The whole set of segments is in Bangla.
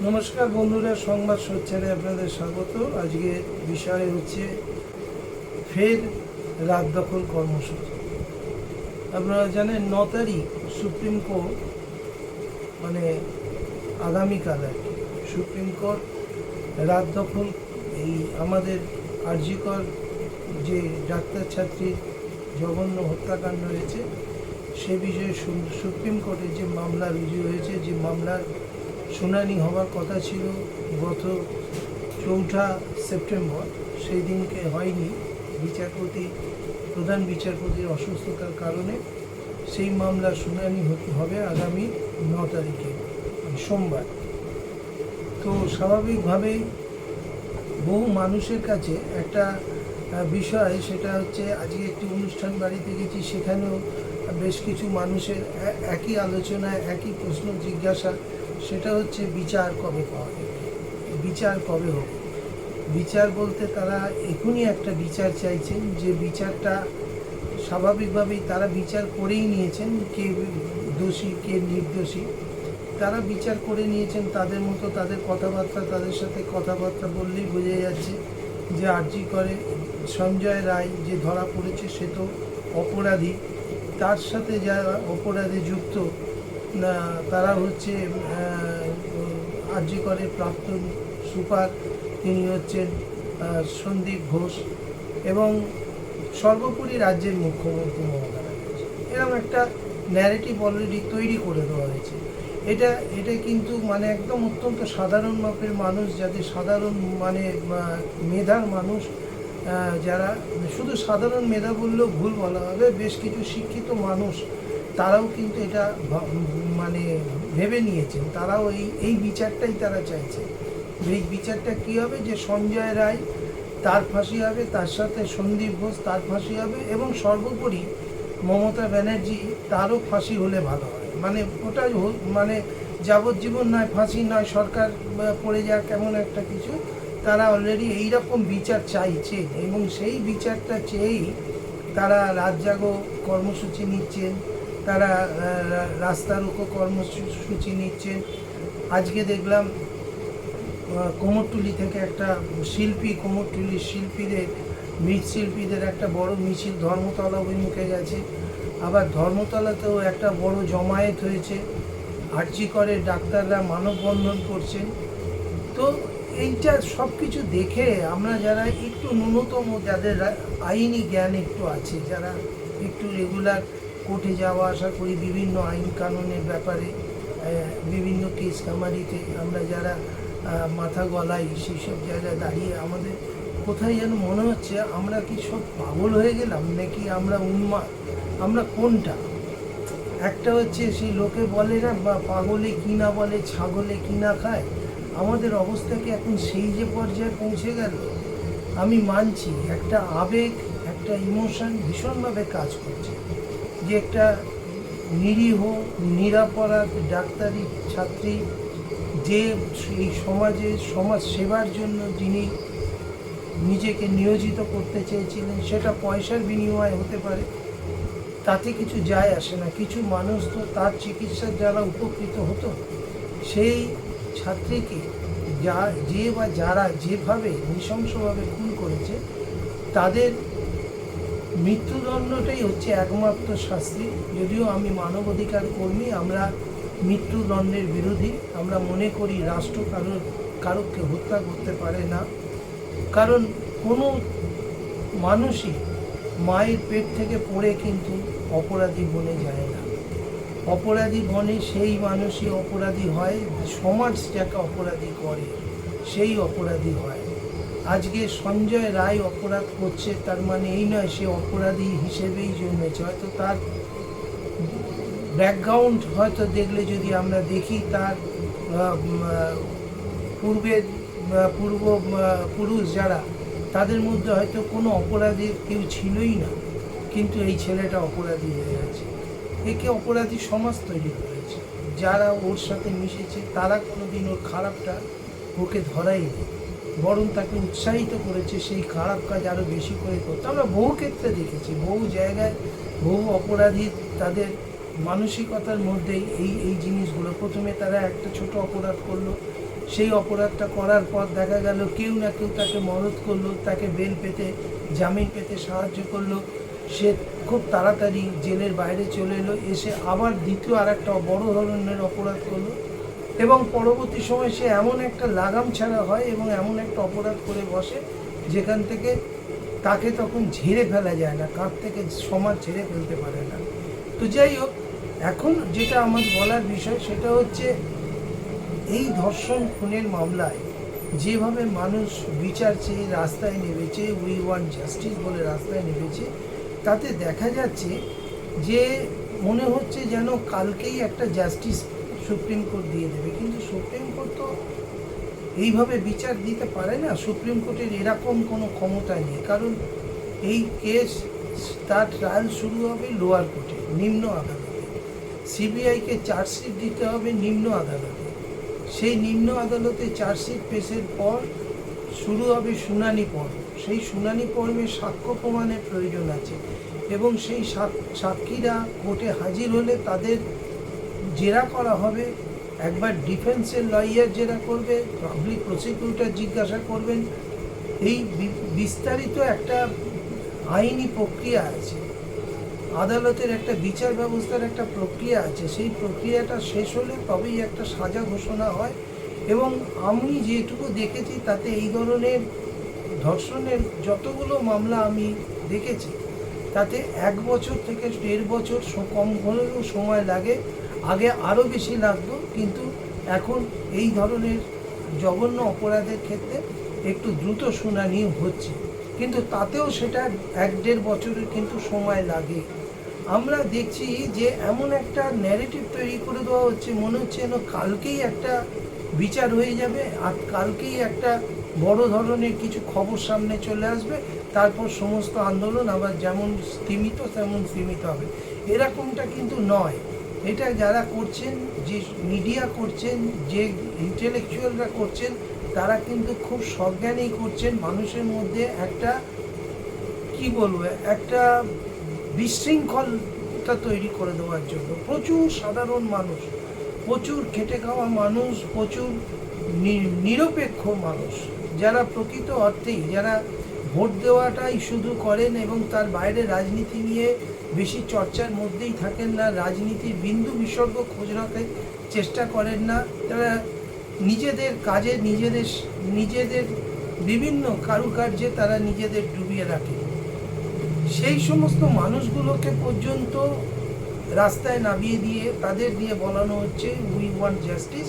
নমস্কার বন্ধুরা, সংবাদ সোচ্চারে আপনাদের স্বাগত। আজকে বিষয় হচ্ছে ফের রাত দখল কর্মসূচি। আপনারা জানেন 9 তারিখ সুপ্রিম কোর্ট মানে আগামীকাল আর কি সুপ্রিম কোর্ট রাত দখল এই আমাদের আরজিকর যে ডাক্তার ছাত্রীর জঘন্য হত্যাকাণ্ড হয়েছে সে বিষয়ে সুপ্রিম কোর্টে যে মামলা রুজু হয়েছে, যে মামলার শুনানি হওয়ার কথা ছিল গত 4 সেপ্টেম্বর, সেই দিনকে হয়নি। প্রধান বিচারপতির অসুস্থতার কারণে সেই মামলার শুনানি হবে আগামী 9 তারিখে সোমবার। তো স্বাভাবিকভাবেই বহু মানুষের কাছে একটা বিষয়, সেটা হচ্ছে আজকে একটি অনুষ্ঠান বাড়িতে গেছি, সেখানেও বেশ কিছু মানুষের একই আলোচনায় একই প্রশ্ন জিজ্ঞাসা, সেটা হচ্ছে বিচার কবে পাওয়া যাবে, বিচার কবে হবে। বিচার বলতে তারা এখনই একটা বিচার চাইছেন, যে বিচারটা স্বাভাবিকভাবেই তারা বিচার করেই নিয়েছেন, কে দোষী কে নির্দোষী তারা বিচার করে নিয়েছেন তাদের মতো। তাদের কথাবার্তা, তাদের সাথে কথাবার্তা বললেই বোঝা যাচ্ছে যে আরজি করে সঞ্জয় রায় যে ধরা পড়েছে সে তো অপরাধী, তার সাথে যারা অপরাধে যুক্ত তারা হচ্ছে আরজি করে প্রাক্তন সুপার, তিনি হচ্ছেন সন্দীপ ঘোষ, এবং সর্বোপরি রাজ্যের মুখ্যমন্ত্রী মমতা ব্যানার্জি। এরকম একটা ন্যারেটিভ অলরেডি তৈরি করে দেওয়া হয়েছে। এটা কিন্তু মানে একদম অত্যন্ত সাধারণ মাপের মানুষ, যাদের সাধারণ মানে মেধার মানুষ, যারা শুধু সাধারণ মেধা বললেও ভুল বলা হবে, বেশ কিছু শিক্ষিত মানুষ তারাও কিন্তু এটা মানে ভেবে নিয়েছেন, তারাও এই বিচারটাই তারা চাইছে। এই বিচারটা কী হবে, যে সঞ্জয় রায় তার ফাঁসি হবে, তার সাথে সন্দীপ ঘোষ তার ফাঁসি হবে, এবং সর্বোপরি মমতা ব্যানার্জি তারও ফাঁসি হলে ভালো হয়। মানে ওটা মানে যাবজ্জীবন নয়, ফাঁসি নয়, সরকার পড়ে যাক এমন একটা কিছু, তারা অলরেডি এইরকম বিচার চাইছে, এবং সেই বিচারটা চেয়েই তারা রাত জাগো কর্মসূচি নিচ্ছেন, তারা রাস্তা রোকো কর্মসূচি নিচ্ছেন। আজকে দেখলাম কোমরটুলি থেকে একটা কোমরটুলির মৃৎশিল্পীদের একটা বড় মিছিল ধর্মতলা অভিমুখে গেছে। আবার ধর্মতলাতেও একটা বড় জমায়েত হয়েছে, আরজি করে ডাক্তাররা মানববন্ধন করছেন। তো এইটা সব কিছু দেখে আমরা যারা একটু ন্যূনতম, যাদের আইনি জ্ঞান একটু আছে, যারা একটু রেগুলার কোর্টে যাওয়া আসা করি, বিভিন্ন আইন কানুনের ব্যাপারে, বিভিন্ন কেস কামারিতে আমরা যারা মাথা গলাই, সেই সব জায়গায় দাঁড়িয়ে আমাদের কোথায় যেন মনে হচ্ছে আমরা কি সব পাগল হয়ে গেলাম, নাকি আমরা উন্মাদ, আমরা কোনটা? একটা হচ্ছে সেই লোকে বলে না, বা পাগলে কি না বলে, ছাগলে কি না খায়। আমাদের অবস্থা কি এখন সেই যে পর্যায়ে পৌঁছে গেল? আমি মানছি একটা আবেগ, একটা ইমোশন ভীষণভাবে কাজ করছে, যে একটা নিরীহ নিরাপরাধ ডাক্তারি ছাত্রী, যে এই সমাজ সেবার জন্য যিনি নিজেকে নিয়োজিত করতে চেয়েছিলেন, সেটা পয়সার বিনিময়ে হতে পারে, তাতে কিছু যায় আসে না। কিছু মানুষ তো তার চিকিৎসার যারা উপকৃত হতো, সেই ছাত্রীকে যারা যেভাবে নৃশংসভাবে খুন করেছে, তাদের মৃত্যুদণ্ডটাই হচ্ছে একমাত্র শাস্তি। যদিও আমি মানবাধিকার কর্মী, আমরা মৃত্যুদণ্ডের বিরোধী। আমরা মনে করি রাষ্ট্র কারোকে হত্যা করতে পারে না, কারণ কোনো মানুষই মায়ের পেট থেকে পড়ে কিন্তু অপরাধী বনে যায় না। অপরাধী বনে সেই মানুষই অপরাধী হয়, সমাজ যাকে অপরাধী করে সেই অপরাধী হয়। আজকে সঞ্জয় রায় অপরাধ করছে, তার মানে এই নয় সে অপরাধী হিসেবেই জন্মেছে। হয়তো তার ব্যাকগ্রাউন্ড হয়তো দেখলে, যদি আমরা দেখি তার পূর্বপুরুষ যারা, তাদের মধ্যে হয়তো কোনো অপরাধীর কেউ ছিলই না, কিন্তু এই ছেলেটা অপরাধী হয়ে গেছে। একে অপরাধী সমাজ তৈরি করেছে। যারা ওর সাথে মিশেছে তারা কোনোদিন ওর খারাপটা ওকে ধরাই নেই, বরং তাকে উৎসাহিত করেছে সেই খারাপ কাজ আরও বেশি করে করতে। আমরা বহু ক্ষেত্রে দেখেছি, বহু জায়গায় বহু অপরাধী তাদের মানসিকতার মধ্যেই এই জিনিসগুলো, প্রথমে তারা একটা ছোট অপরাধ করলো, সেই অপরাধটা করার পর দেখা গেল কেউ না কেউ তাকে মদত করলো, তাকে বেল পেতে জামিন পেতে সাহায্য করলো, সে খুব তাড়াতাড়ি জেলের বাইরে চলে এলো, এসে আবার দ্বিতীয় আর একটা বড় ধরনের অপরাধ করলো এবং পরবর্তী সময় সে এমন একটা লাগাম ছাড়া হয় এবং এমন একটা অপরাধ করে বসে যেখান থেকে তাকে তখন ঝেড়ে ফেলা যায় না, কাঁধ থেকে সমাজ ঝেড়ে ফেলতে পারে না। তো যাই হোক, এখন যেটা আমার বলার বিষয় সেটা হচ্ছে এই ধর্ষণ খুনের মামলায় যেভাবে মানুষ বিচার চেয়ে রাস্তায় নেমেছে, উই ওয়ান্ট জাস্টিস বলে রাস্তায় নেমেছে, তাতে দেখা যাচ্ছে যে মনে হচ্ছে যেন কালকেই একটা জাস্টিস সুপ্রিম কোর্ট দিয়ে দেবে, কিন্তু সুপ্রিম কোর্ট তো এইভাবে বিচার দিতে পারে না। সুপ্রিম কোর্টের এরকম কোনো ক্ষমতা নেই, কারণ এই কেস তার ট্রায়াল শুরু হবে লোয়ার কোর্টে, নিম্ন আদালতে। সিবিআইকে চার্জশিট দিতে হবে নিম্ন আদালতে, সেই নিম্ন আদালতে চার্জশিট পেশের পর শুরু হবে শুনানি পর্ব। সেই শুনানি পর্বে সাক্ষ্য প্রমাণের প্রয়োজন আছে এবং সেই সাক্ষীরা কোর্টে হাজির হলে তাদের জেরা করা হবে। একবার ডিফেন্সের লয়ার জেরা করবে, পাবলিক প্রসিকিউটর জিজ্ঞাসা করবেন। এই বিস্তারিত একটা আইনি প্রক্রিয়া আছে, আদালতের একটা বিচার ব্যবস্থার একটা প্রক্রিয়া আছে। সেই প্রক্রিয়াটা শেষ হলে তবেই একটা সাজা ঘোষণা হয়। এবং আমি যেটুকু দেখেছি তাতে এই ধরনের ধর্ষণের যতগুলো মামলা আমি দেখেছি তাতে 1 বছর থেকে 1.5 বছর কম হলেও সময় লাগে। আগে আরও বেশি লাগতো, কিন্তু এখন এই ধরনের জঘন্য অপরাধের ক্ষেত্রে একটু দ্রুত শুনানি হচ্ছে, কিন্তু তাতেও সেটা 1-1.5 বছরের কিন্তু সময় লাগে। আমরা দেখছি যে এমন একটা ন্যারেটিভ তৈরি করে দেওয়া হচ্ছে, মনে হচ্ছে যেন কালকেই একটা বিচার হয়ে যাবে আর কালকেই একটা বড় ধরনের কিছু খবর সামনে চলে আসবে, তারপর সমস্ত আন্দোলন আবার যেমন স্তীমিত তেমন সীমিত হবে। এরকমটা কিন্তু নয়। এটা যারা করছেন, যে মিডিয়া করছেন, যে ইন্টেলেকচুয়ালরা করছেন, তারা কিন্তু খুব সজ্ঞানেই করছেন। মানুষের মধ্যে একটা কি বলবো, একটা বিশৃঙ্খলতা তৈরি করে দেওয়ার জন্য। প্রচুর সাধারণ মানুষ, প্রচুর খেটে খাওয়া মানুষ, প্রচুর নিরপেক্ষ মানুষ, যারা প্রকৃত অর্থেই যারা ভোট দেওয়াটাই শুধু করেন এবং তার বাইরে রাজনীতি নিয়ে বেশি চর্চার মধ্যেই থাকেন না, রাজনীতির বিন্দু বিসর্গ খোঁজ রাখার চেষ্টা করেন না, তারা নিজেদের কাজে নিজেদের বিভিন্ন কারুকার্যে তারা নিজেদের ডুবিয়ে রাখে। সেই সমস্ত মানুষগুলোকে পর্যন্ত রাস্তায় নামিয়ে দিয়ে তাদের দিয়ে বলানো হচ্ছে উই ওয়ান্ট জাস্টিস,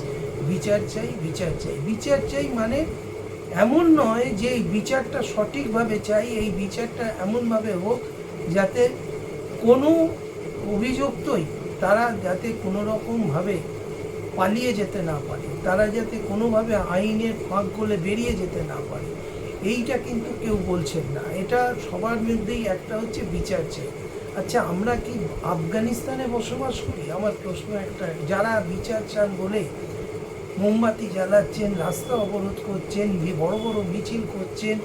বিচার চাই, বিচার চাই। বিচার চাই মানে এমন নয় যে এই বিচারটা সঠিকভাবে চাই, এই বিচারটা এমনভাবে হোক যাতে কোনো অভিযুক্তই তারা যাতে কোনো রকমভাবে পালিয়ে যেতে না পারে, তারা যাতে কোনোভাবে আইনের ফাঁক গলে বেরিয়ে যেতে না পারে। এইটা কিন্তু কেউ বলছেন না, এটা সবার মধ্যেই একটা হচ্ছে বিচার চাই। আচ্ছা, আমরা কি আফগানিস্তানে বসবাস করি? আমার প্রশ্ন একটা, যারা বিচার চান বলে মোমবাতি জ্বালাচ্ছেন, রাস্তা অবরোধ করছেন, বড় বড় মিছিল করছেন,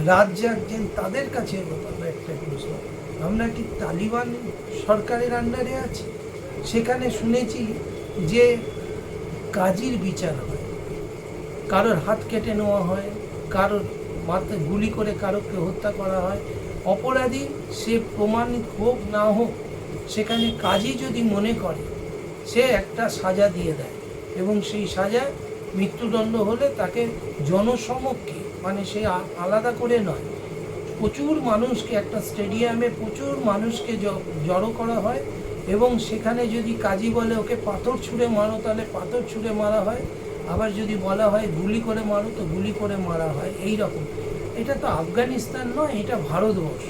রাত জাগছেন, তাদের কাছে একটা প্রশ্ন, আমরা কি তালিবান সরকারের আন্ডারে আছি? সেখানে শুনেছি যে কাজীর বিচার হয়, কারোর হাত কেটে নেওয়া হয়, কারোর মাথায় গুলি করে কারোকে হত্যা করা হয়। অপরাধী সে প্রমাণিত হোক না হোক, সেখানে কাজী যদি মনে করে সে একটা সাজা দিয়ে দেয় এবং সেই সাজা মৃত্যুদণ্ড হলে তাকে জনসমক্ষে, মানে সে আলাদা করে নয়, প্রচুর মানুষকে একটা স্টেডিয়ামে প্রচুর মানুষকে জড়ো করা হয় এবং সেখানে যদি কাজী বলে ওকে পাথর ছুঁড়ে মারো তাহলে পাথর ছুঁড়ে মারা হয়, আবার যদি বলা হয় গুলি করে মারো তো গুলি করে মারা হয়। এই রকম। এটা তো আফগানিস্তান নয়, এটা ভারতবর্ষ।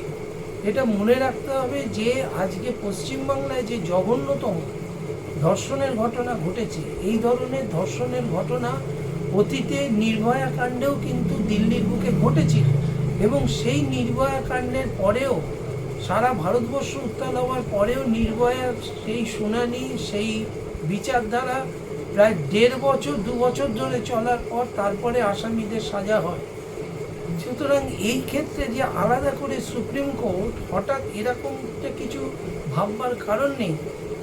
এটা মনে রাখতে হবে যে আজকে পশ্চিমবাংলায় যে জঘন্যতম ধর্ষণের ঘটনা ঘটেছে, এই ধরনের ধর্ষণের ঘটনা অতীতে নির্ভয়া কাণ্ডেও কিন্তু দিল্লির বুকে ঘটেছিল এবং সেই নির্ভয়া কাণ্ডের পরেও সারা ভারতবর্ষ উত্তাল হওয়ার পরেও নির্ভয়ার সেই শুনানি, সেই বিচারধারা প্রায় 1.5 বছর 2 বছর ধরে চলার পর তারপরে আসামিদের সাজা হয়। সুতরাং এই ক্ষেত্রে যে আলাদা করে সুপ্রিম কোর্ট হঠাৎ এরকম কিছু ভাববার কারণ নেই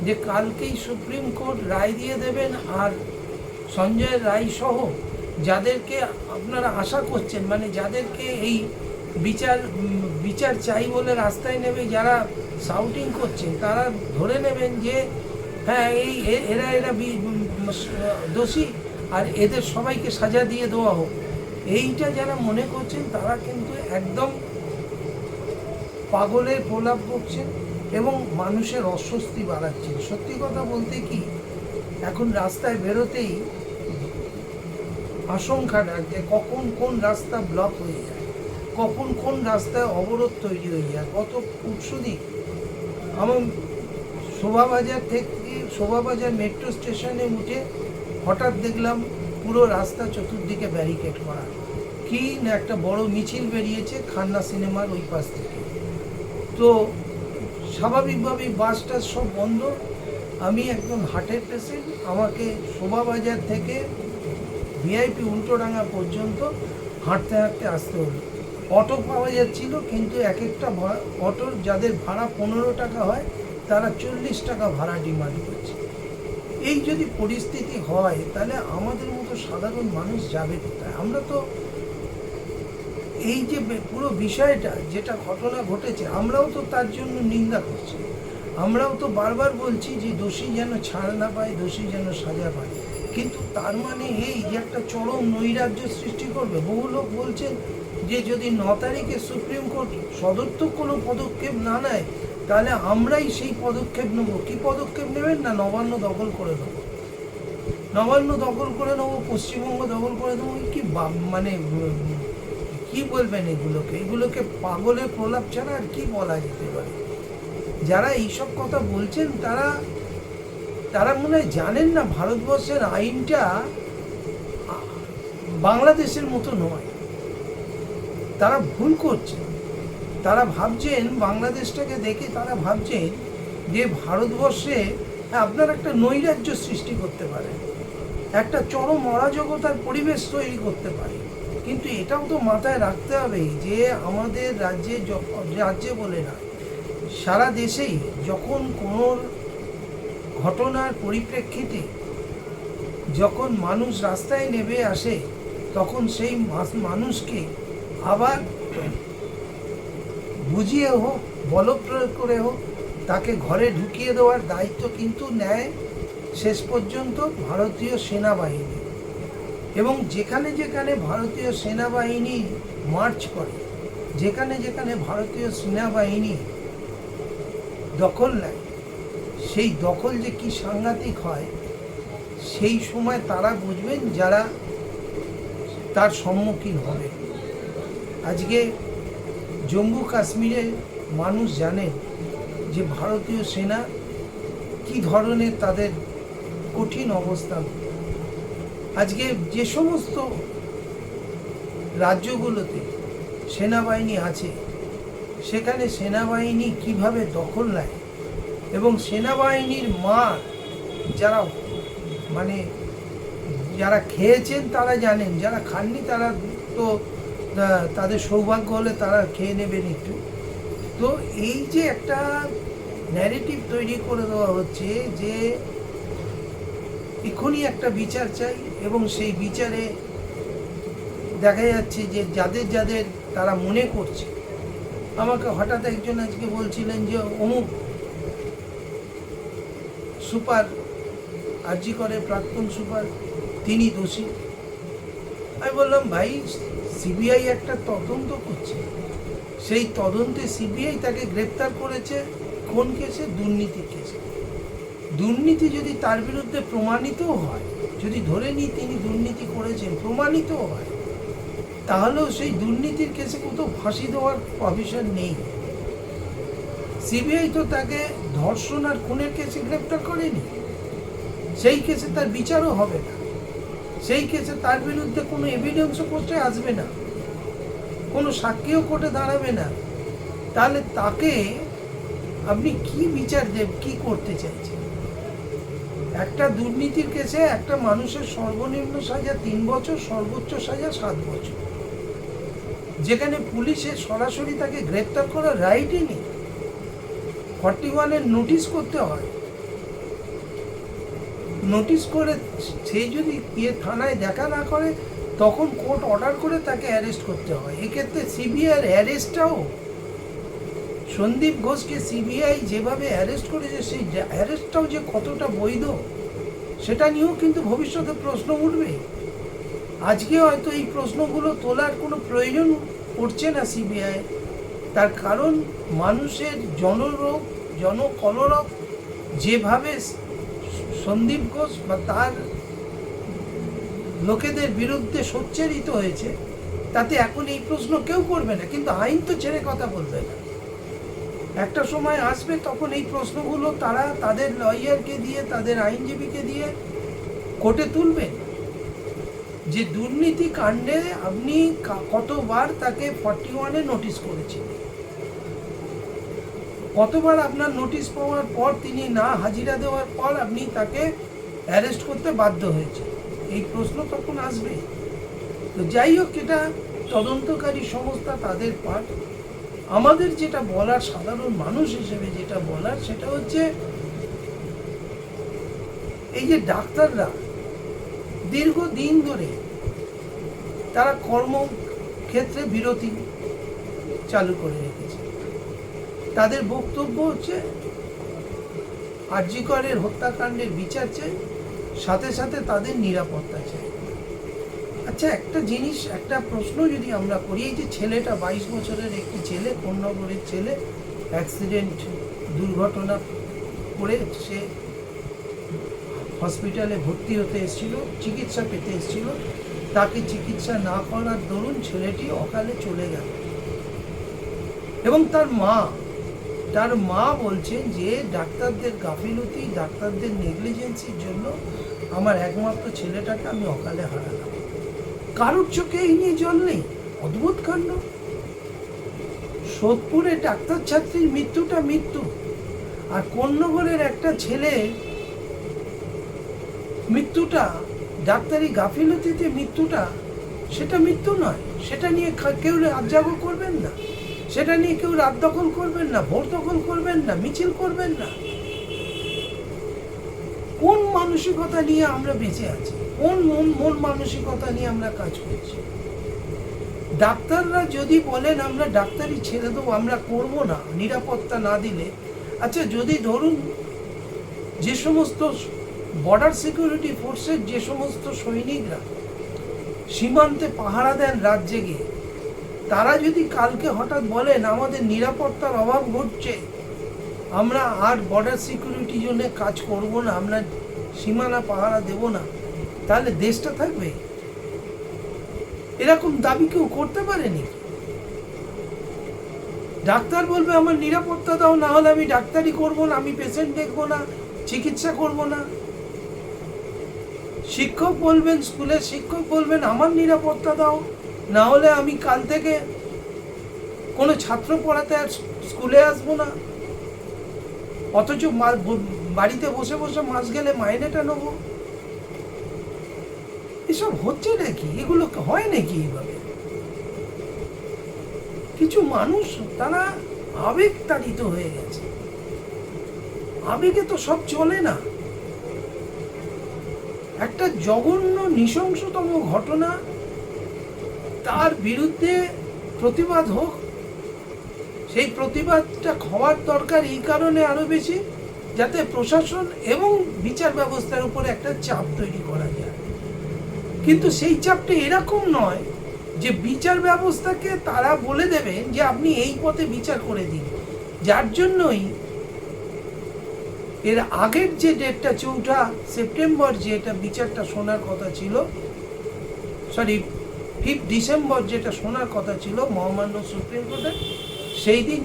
যে কালকেই সুপ্রিম কোর্ট রায় দিয়ে দেবেন আর সঞ্জয় রায় সহ যাদেরকে আপনারা আশা করছেন, মানে যাদেরকে এই বিচার চাই বলে রাস্তায় নেমে যারা শাউটিং করছেন, তারা ধরে নেবেন যে হ্যাঁ এরা দোষী আর এদের সবাইকে সাজা দিয়ে দেওয়া হোক। এইটা যারা মনে করছেন তারা কিন্তু একদম পাগলের প্রলাপ বকছেন এবং মানুষের অস্বস্তি বাড়াচ্ছেন। সত্যি কথা বলতে কি, এখন রাস্তায় বেরোতেই আশঙ্কা ডাকছে কখন কোন রাস্তা ব্লক হয়ে যায়, কখন কোন রাস্তায় অবরোধ তৈরি হয়ে যায়। গত পরশুদিন আমি শোভাবাজার মেট্রো স্টেশনে উঠে হঠাৎ দেখলাম পুরো রাস্তা চতুর্দিকে ব্যারিকেড করা, কি না একটা বড় মিছিল বেরিয়েছে খান্না সিনেমার ওই পাশ থেকে। তো স্বাভাবিকভাবেই বাস টাস সব বন্ধ। আমি একজন হার্টের পেশেন্ট, আমাকে শোভাবাজার থেকে ভিআইপি উল্টোডাঙ্গা পর্যন্ত হাঁটতে হাঁটতে আসতে হলো। অটো পাওয়া যাচ্ছিল, কিন্তু এক একটা অটোর যাদের ভাড়া 15 টাকা হয় তারা 40 টাকা ভাড়া ডিমান্ড করছে। এই যদি পরিস্থিতি হয় তাহলে আমাদের মতো সাধারণ মানুষ যাবে কোথায়? আমরা তো এই যে পুরো বিষয়টা যেটা ঘটনা ঘটেছে, আমরাও তো তার জন্য নিন্দা করছি। আমরাও তো বারবার বলছি যে দোষী যেন ছাড় না পায়, দোষী যেন সাজা পায়। কিন্তু তার মানে এই যে একটা চরম নৈরাজ্য সৃষ্টি করবে। বহু লোক বলছেন যে যদি 9 তারিখে সুপ্রিম কোর্ট সদর্থক কোনো পদক্ষেপ না নেয় তাহলে আমরাই সেই পদক্ষেপ নেব। কি পদক্ষেপ নেবেন? না, নবান্ন দখল করে দেবো, নবান্ন দখল করে নেবো, পশ্চিমবঙ্গ দখল করে দেবো। কি মানে কি বলবেন এগুলোকে পাগলের প্রলাপ ছাড়া আর কি বলা যেতে পারে? যারা এইসব কথা বলছেন তারা মনে হয় জানেন না ভারতবর্ষের আইনটা বাংলাদেশের মতো নয়। তারা ভুল করছেন। তারা ভাবছেন, বাংলাদেশটাকে দেখে তারা ভাবছেন যে ভারতবর্ষে আপনার একটা নৈরাজ্য সৃষ্টি করতে পারেন, একটা চরম অরাজকতার পরিবেশ তৈরি করতে পারে। কিন্তু এটাও তো মাথায় রাখতে হবে যে আমাদের রাজ্যে বলে না, সারা দেশেই যখন কোনো ঘটনার পরিপ্রেক্ষিতে যখন মানুষ রাস্তায় নেমে আসে, তখন সেই মানুষকে আবার বুঝিয়ে হোক, বলপ্রয়োগ করে হোক, তাকে ঘরে ঢুকিয়ে দেওয়ার দায়িত্ব কিন্তু নেয় শেষ পর্যন্ত ভারতীয় সেনাবাহিনী। এবং যেখানে যেখানে ভারতীয় সেনাবাহিনী মার্চ করে, যেখানে যেখানে ভারতীয় সেনাবাহিনী দখল নেয়, সেই দখল যে কি সাংঘাতিক হয় সেই সময় তারা বুঝবেন যারা তার সম্মুখীন হবে। আজকে জম্মু কাশ্মীরে মানুষ জানেন যে ভারতীয় সেনা কি ধরনের তাদের কঠিন অবস্থান। আজকে যে সমস্ত রাজ্যগুলোতে সেনাবাহিনী আছে সেখানে সেনাবাহিনী কিভাবে দখল নেয় এবং সেনাবাহিনীর মার যারা খেয়েছেন তারা জানেন, যারা খাননি তারা তো তাদের সৌভাগ্য হলে তারা খেয়ে নেবেন একটু। তো এই যে একটা ন্যারেটিভ তৈরি করে দেওয়া হচ্ছে যে এখনই একটা বিচার চাই, এবং সেই বিচারে দেখা যাচ্ছে যে যাদের তারা মনে করছে। আমাকে হঠাৎ একজন আজকে বলছিলেন যে অমুক সুপার, আরজি করে প্রাক্তন সুপার, তিনি দোষী। আমি বললাম ভাই, সিবিআই একটা তদন্ত করছে, সেই তদন্তে সিবিআই তাকে গ্রেপ্তার করেছে কোন কেসে? দুর্নীতির কেসে। দুর্নীতি যদি তার বিরুদ্ধে প্রমাণিতও হয়, যদি ধরে নিই তিনি দুর্নীতি করেছেন, প্রমাণিতও হয়, তাহলেও সেই দুর্নীতির কেসে কোথাও ফাঁসি দেওয়ার প্রভিশন নেই। সিবিআই তো তাকে ধর্ষণ আর খুনের কেসে গ্রেপ্তার করেনি, সেই কেসে তার বিচারও হবে না, সেই কেসে তার বিরুদ্ধে কোনো এভিডেন্সও কোর্টে আসবে না, কোনো সাক্ষীও কোর্টে দাঁড়াবে না। তাহলে তাকে আপনি কি বিচার দেব, কি করতে চাইছেন? একটা দুর্নীতির কেসে একটা মানুষের সর্বনিম্ন সাজা 3 বছর, সর্বোচ্চ সাজা 7 বছর, যেখানে পুলিশের সরাসরি তাকে গ্রেপ্তার করার রাইটই নেই। 41-এর নোটিশ করতে হয়, নোটিশ করে সেই যদি থানায় দেখা না করে তখন কোর্ট অর্ডার করে তাকে অ্যারেস্ট করতে হয়। এক্ষেত্রে সিবিআইয়ের অ্যারেস্টটাও, সন্দীপ ঘোষকে সিবিআই যেভাবে অ্যারেস্ট করেছে সেই অ্যারেস্টটাও যে কতটা বৈধ সেটা নিয়েও কিন্তু ভবিষ্যতে প্রশ্ন উঠবে। আজকে হয়তো এই প্রশ্নগুলো তোলার কোনো প্রয়োজন পড়ছে না সিবিআই, তার কারণ মানুষের জনরোগ জনকলরব যেভাবে সন্দীপ ঘোষ বা তার লোকেদের বিরুদ্ধে সোচ্চারিত হয়েছে, তাতে এখন এই প্রশ্ন কেউ করবে না। কিন্তু আইন তো ছেড়ে কথা বলবে না। একটা সময় আসবে তখন এই প্রশ্নগুলো তারা তাদের লয়ারকে দিয়ে, তাদের আইনজীবীকে দিয়ে কোর্টে তুলবেন যে দুর্নীতি কাণ্ডে আপনি কতবার তাকে 41-এ নোটিশ করেছিলেন, কতবার আপনার নোটিশ পাওয়ার পর তিনি না হাজিরা দেওয়ার পর আপনি তাকে অ্যারেস্ট করতে বাধ্য হয়েছে। এই প্রশ্ন তখন আসবে। তো যাই হোক, এটা তদন্তকারী সংস্থা তাদের পাঠ। আমাদের যেটা বলার, সাধারণ মানুষ হিসেবে যেটা বলার, সেটা হচ্ছে এই যে ডাক্তাররা দীর্ঘদিন ধরে তারা কর্মক্ষেত্রে বিরতি চালু করে রেখেছে। তাদের বক্তব্য হচ্ছে আর.জি. করের হত্যাকাণ্ডের বিচার চাই, সাথে সাথে তাদের নিরাপত্তা চাই। আচ্ছা, একটা জিনিস, একটা প্রশ্ন যদি আমরা করি, এই যে ছেলেটা 22 বছরের একটি ছেলে, কোন্নগরের ছেলে, অ্যাক্সিডেন্ট দুর্ঘটনা করে সে হসপিটালে ভর্তি হতে এসেছিল, চিকিৎসা পেতে এসেছিল, তাকে চিকিৎসা না করার দরুন ছেলেটি অকালে চলে গেল। এবং তার মা বলছেন যে ডাক্তারদের গাফিলতি, ডাক্তারদের নেগলিজেন্সির জন্য আমার একমাত্র ছেলেটাকে আমি অকালে হারালাম। কারোর চোখে এই নিয়ে জল নেই। অদ্ভুত কাণ্ড। সোদপুরে ডাক্তার ছাত্রীর মৃত্যুটা মৃত্যু, আর কোন্নগরের একটা ছেলে মৃত্যুটা, ডাক্তারি গাফিলতিতে মৃত্যুটা, সেটা মৃত্যু নয়। সেটা নিয়ে কেউ রাত জাগো করবেন না, সেটা নিয়ে কেউ রাত দখল করবেন না, ভোট দখল করবেন না, মিছিল করবেন না। কোন মানসিকতা নিয়ে আমরা বেঁচে আছি? কোন মন মানসিকতা নিয়ে আমরা কাজ করছি? ডাক্তাররা যদি বলেন আমরা ডাক্তারি ছেড়ে দেবো, আমরা করবো না নিরাপত্তা না দিলে, আচ্ছা যদি ধরুন যে সমস্ত বর্ডার সিকিউরিটি ফোর্সের যে সমস্ত সৈনিকরা সীমান্তে পাহারা দেন রাত জেগে, তারা যদি কালকে হঠাৎ বলেন আমাদের নিরাপত্তার অভাব ঘটছে, আমরা আর বর্ডার সিকিউরিটির জন্য কাজ করব না, আমরা সীমানা পাহারা দেব না, তাহলে দেশটা থাকবে? এরকম দাবি কেউ করতে পারেনি। ডাক্তার বলবে আমার নিরাপত্তা দাও, না হলে আমি ডাক্তারি করব না, আমি পেশেন্ট দেখবো না, চিকিৎসা করব না। শিক্ষক বলবেন, স্কুলের শিক্ষক বলবেন আমার নিরাপত্তা দাও, না হলে আমি কাল থেকে কোনো ছাত্র পড়াতে আর স্কুলে আসবো না। অথচ বাড়িতে বসে বসে মাস গেলে মাইনেটা নেবো। এসব হচ্ছে নাকি? এগুলো হয় নাকি এইভাবে? কিছু মানুষ তারা আবেগ তাড়িত হয়ে গেছে। আবেগে তো সব চলে না। একটা জঘন্য নৃশংসতম ঘটনা, তার বিরুদ্ধে প্রতিবাদ হোক। সেই প্রতিবাদটা হওয়ার দরকার এই কারণে আরো বেশি, যাতে প্রশাসন এবং বিচার ব্যবস্থার উপরে একটা চাপ তৈরি করা যায়। কিন্তু সেই চাপটা এরকম নয় যে বিচার ব্যবস্থাকে তারা বলে দেবেন যে আপনি এই পথে বিচার করে দিন। যার জন্যই এর আগের যে ডেটটা 4 সেপ্টেম্বর যেটা বিচারটা শোনার কথা ছিল, 5 ডিসেম্বর যেটা শোনার কথা ছিল মহামান্য সুপ্রিম কোর্টে, সেই দিন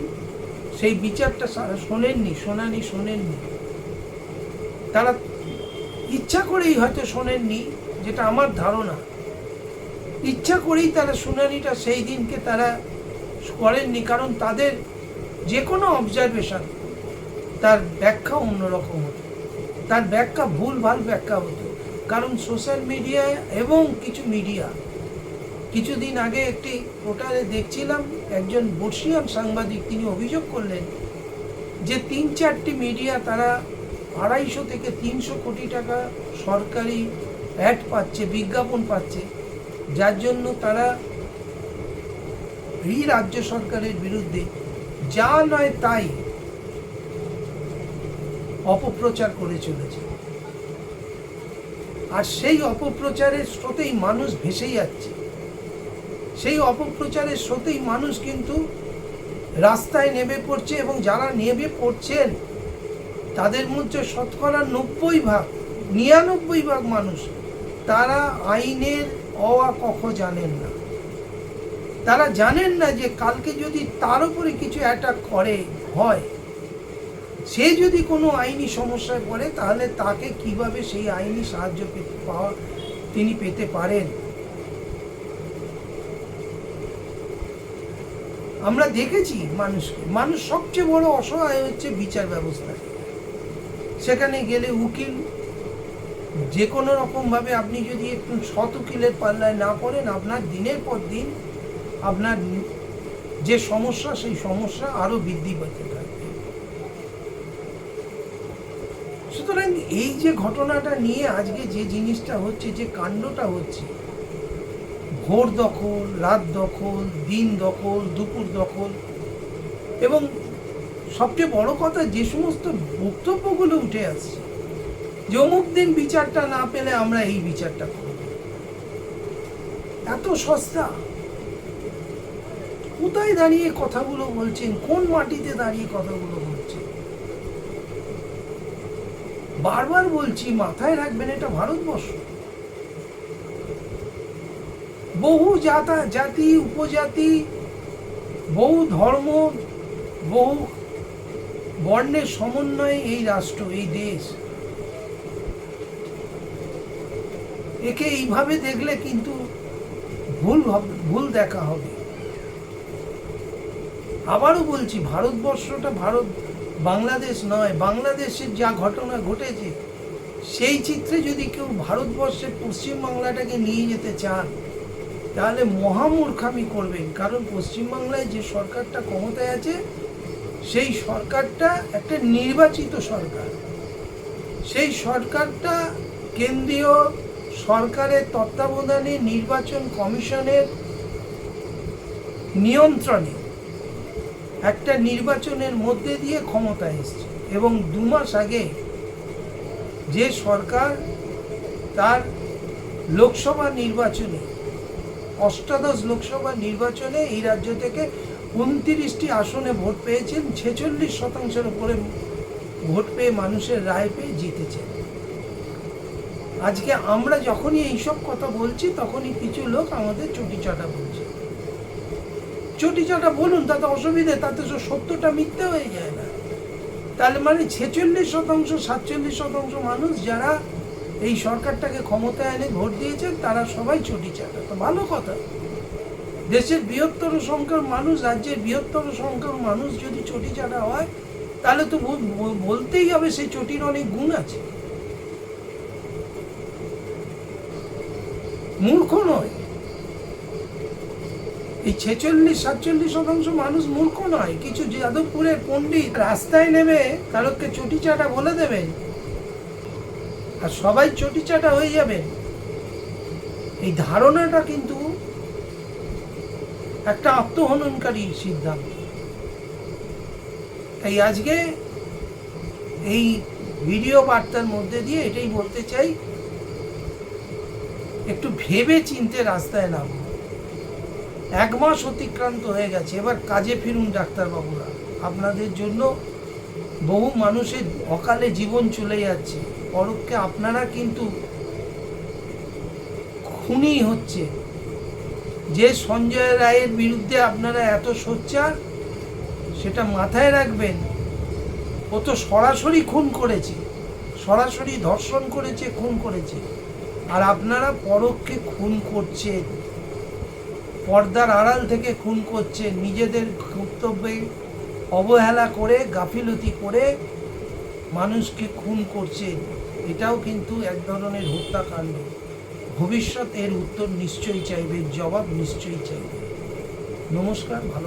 সেই বিচারটা শোনেননি। তারা ইচ্ছা করেই হয়তো শোনেননি, যেটা আমার ধারণা। ইচ্ছা করেই তারা শুনানিটা সেই দিনকে তারা করেননি, কারণ তাদের যে কোনো অবজারভেশন তার ব্যাখ্যা অন্যরকম হতো, তার ব্যাখ্যা ভুলভাল ব্যাখ্যা হতো। কারণ সোশ্যাল মিডিয়া এবং কিছু মিডিয়া, কিছুদিন আগে একটি পোর্টালে দেখছিলাম একজন বর্ষীয়ান সাংবাদিক, তিনি অভিযোগ করলেন যে 3-4টি মিডিয়া তারা 250 থেকে 300 কোটি টাকা সরকারি অ্যাড পাচ্ছে, বিজ্ঞাপন পাচ্ছে, যার জন্য তারা এই রাজ্য সরকারের বিরুদ্ধে যা নয় তাই অপপ্রচার করে চলেছে। আর সেই অপপ্রচারের স্রোতেই মানুষ ভেসে যাচ্ছে, সেই অপপ্রচারের স্রোতেই মানুষ কিন্তু রাস্তায় নেমে পড়ছে, এবং যারা নেমে পড়ছেন তাদের মধ্যে শতকরা 99% মানুষ তারা আইনের অ আ ক খ জানেন না। তারা জানেন না যে কালকে যদি তার উপরে কিছু অ্যাটাক হয়, সে যদি কোনো আইনি সমস্যায় পড়ে তাহলে তাকে কিভাবে সেই আইনি সাহায্য তিনি পেতে পারেন। আমরা দেখেছি মানুষ সবচেয়ে বড় অসহায় হচ্ছে বিচার ব্যবস্থা। সেখানে গেলে উকিল যে কোনো রকমভাবে আপনি যদি একটু সৎ উকিলের পাল্লায় না পড়েন, আপনার দিনের পর দিন আপনার যে সমস্যা সেই সমস্যা আরো বৃদ্ধি পেতে থাকবে। সুতরাং এই যে ঘটনাটা নিয়ে আজকে যে জিনিসটা হচ্ছে, যে কাণ্ডটা হচ্ছে, ভোর দখল, রাত দখল, দিন দখল, দুপুর দখল, এবং সবচেয়ে বড় কথা যে সমস্ত বক্তব্যগুলো উঠে আসছে যে অমুক দিন বিচারটা না পেলে আমরা এই বিচারটা করব, এত সস্তা। কোথায় দাঁড়িয়ে কথাগুলো বলছেন? কোন মাটিতে দাঁড়িয়ে কথাগুলো বলছেন? বারবার বলছি, মাথায় রাখবেন এটা ভারতবর্ষ। বহু জাতি উপজাতি, বহু ধর্ম, বহু বর্ণের সমন্বয়ে এই রাষ্ট্র, এই দেশ। একে এইভাবে দেখলে কিন্তু ভুল দেখা হবে। আবারও বলছি, ভারতবর্ষটা বাংলাদেশ নয়। বাংলাদেশের যা ঘটনা ঘটেছে সেই চিত্রে যদি কেউ ভারতবর্ষের পশ্চিমবাংলাটাকে নিয়ে যেতে চান তাহলে মহামূর্খামি করবেন। কারণ পশ্চিমবাংলায় যে সরকারটা ক্ষমতায় আছে সেই সরকারটা একটা নির্বাচিত সরকার। সেই সরকারটা কেন্দ্রীয় সরকারের তত্ত্বাবধানে নির্বাচন কমিশনের নিয়ন্ত্রণে একটা নির্বাচনের মধ্যে দিয়ে ক্ষমতায় এসছে। এবং 2 মাস আগে যে সরকার তার লোকসভা নির্বাচনে, 18 লোকসভা নির্বাচনে এই রাজ্য থেকে 29টি আসনে ভোট পেয়েছেন, 46% উপরে ভোট পেয়ে মানুষের রায় পেয়ে জিতেছেন। আজকে আমরা যখনই এইসব কথা বলছি তখনই কিছু লোক আমাদের চটিচাটা বলছে। চটিচাটা বলুন, তাতে অসুবিধে, তাতে সত্যটা মিথ্যে হয়ে যায় না। তাহলে মানে 46%, 47% মানুষ যারা এই সরকারটাকে ক্ষমতায় এনে ভোট দিয়েছেন তারা সবাই চটিচাটা। তো ভালো কথা, দেশের বৃহত্তর সংখ্যার মানুষ, রাজ্যের বৃহত্তর সংখ্যার মানুষ যদি চটিচাটা হয় তাহলে তো বলতেই হবে সেই চটির অনেক গুণ আছে। মূর্খ নয়, এই 46-47% মানুষ মূর্খ নয়। কিছু যাদবপুরের পণ্ডিত রাস্তায় নেমে কারোকে চটিচাটা বলে দেবেন আর সবাই চটিচাটা হয়ে যাবেন, এই ধারণাটা কিন্তু একটা আত্মহননকারী সিদ্ধান্ত। তাই আজকে এই ভিডিও বার্তার মধ্যে দিয়ে এটাই বলতে চাই, একটু ভেবে চিন্তে রাস্তায় নামুন। 1 মাস অতিক্রান্ত হয়ে গেছে, এবার কাজে ফিরুন ডাক্তারবাবুরা। আপনাদের জন্য বহু মানুষের অকালে জীবন চলে যাচ্ছে, পরোক্ষে আপনারা কিন্তু খুনি হচ্ছে। যে সঞ্জয় রায়ের বিরুদ্ধে আপনারা এত সোচ্চার, সেটা মাথায় রাখবেন। ও তো সরাসরি খুন করেছে, সরাসরি ধর্ষণ করেছে, খুন করেছে, আর আপনারা পরোক্ষে খুন করছেন, পর্দার আড়াল থেকে খুন করছেন, নিজেদের কর্তব্যে অবহেলা করে, গাফিলতি করে মানুষকে খুন করছেন। এটাও কিন্তু এক ধরনের হত্যাকাণ্ড। ভবিষ্যৎ এর উত্তর নিশ্চয়ই চাইবে, জবাব নিশ্চয়ই চাইবে। নমস্কার, ভালো।